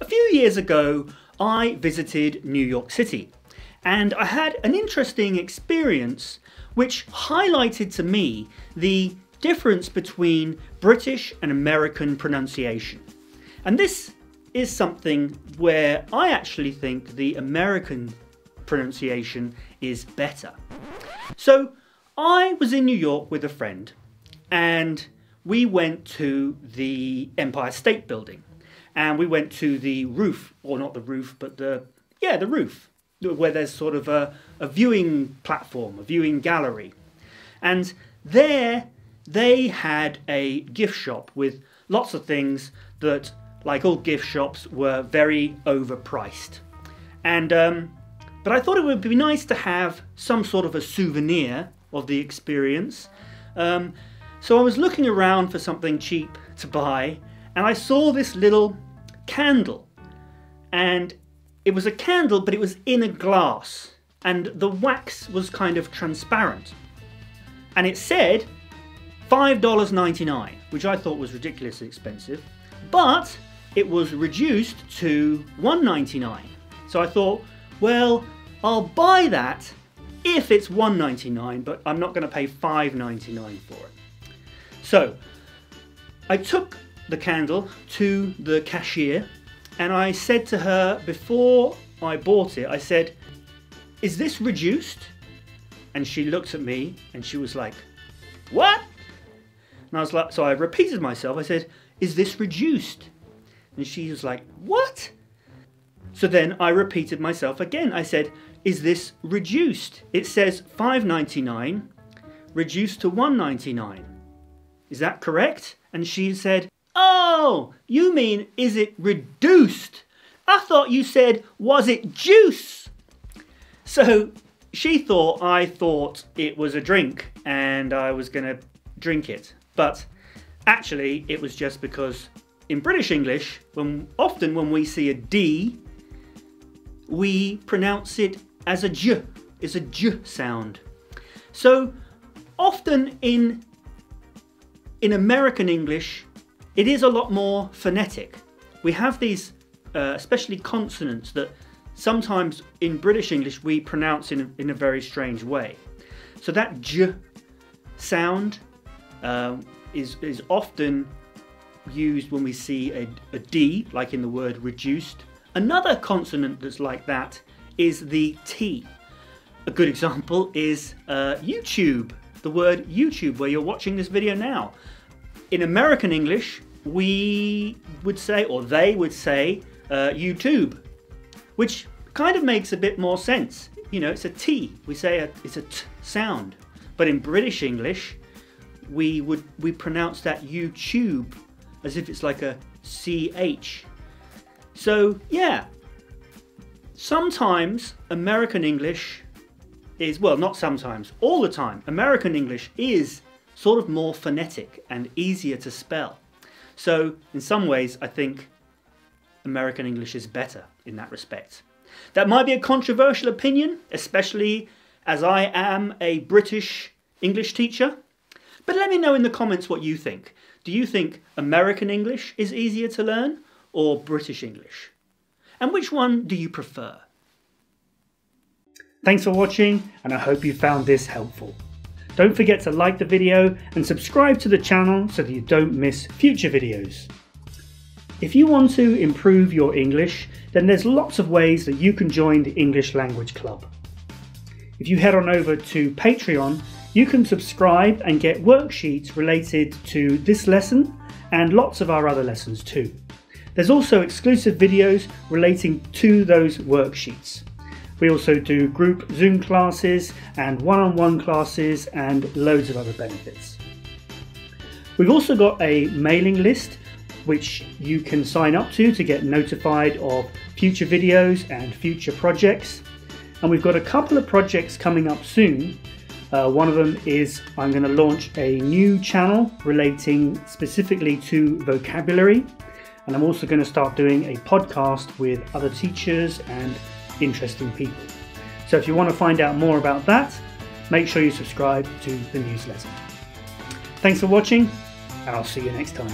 A few years ago, I visited New York City, and I had an interesting experience which highlighted to me the difference between British and American pronunciation. And this is something where I actually think the American pronunciation is better. So I was in New York with a friend, and we went to the Empire State Building, and we went to the roof, or not the roof, but the roof, where there's sort of a viewing platform, a viewing gallery. And there they had a gift shop with lots of things that, like all gift shops, were very overpriced. And but I thought it would be nice to have some sort of a souvenir of the experience. So I was looking around for something cheap to buy, and I saw this little candle. And it was a candle, but it was in a glass, and the wax was kind of transparent. And it said $5.99, which I thought was ridiculously expensive, but it was reduced to $1.99. So I thought, well, I'll buy that if it's $1.99, but I'm not going to pay $5.99 for it. So I took the candle to the cashier, and I said to her before I bought it, I said, "Is this reduced?" And she looked at me and she was like, "What?" And I was like, so I repeated myself. I said, "Is this reduced?" And she was like, "What?" So then I repeated myself again. I said, "Is this reduced? It says $5.99 reduced to $1.99. Is that correct?" And she said, "Oh, you mean, is it reduced? I thought you said, was it juice?" So she thought I thought it was a drink and I was going to drink it. But actually it was just because in British English, often when we see a D, we pronounce it as a J. It's a J sound. So often in American English, it is a lot more phonetic. We have these, especially consonants, that sometimes in British English we pronounce in a very strange way. So that J sound is often used when we see a D, like in the word reduced. Another consonant that's like that is the T. A good example is YouTube, the word YouTube, where you're watching this video now. In American English, we would say, or they would say, YouTube, which kind of makes a bit more sense. You know, it's a T. We say it's a T sound. But in British English, we pronounce that YouTube as if it's like a CH. So yeah, sometimes American English is, well, not sometimes, all the time, American English is sort of more phonetic and easier to spell. So in some ways, I think American English is better in that respect. That might be a controversial opinion, especially as I am a British English teacher. But let me know in the comments what you think. Do you think American English is easier to learn or British English? And which one do you prefer? Thanks for watching, and I hope you found this helpful. Don't forget to like the video and subscribe to the channel so that you don't miss future videos. If you want to improve your English, then there's lots of ways that you can join the English Language Club. If you head on over to Patreon, you can subscribe and get worksheets related to this lesson and lots of our other lessons too. There's also exclusive videos relating to those worksheets. We also do group Zoom classes and one-on-one classes and loads of other benefits. We've also got a mailing list which you can sign up to get notified of future videos and future projects. And we've got a couple of projects coming up soon. One of them is I'm going to launch a new channel relating specifically to vocabulary. And I'm also going to start doing a podcast with other teachers and interesting people. So if you want to find out more about that, make sure you subscribe to the newsletter. Thanks for watching, and I'll see you next time.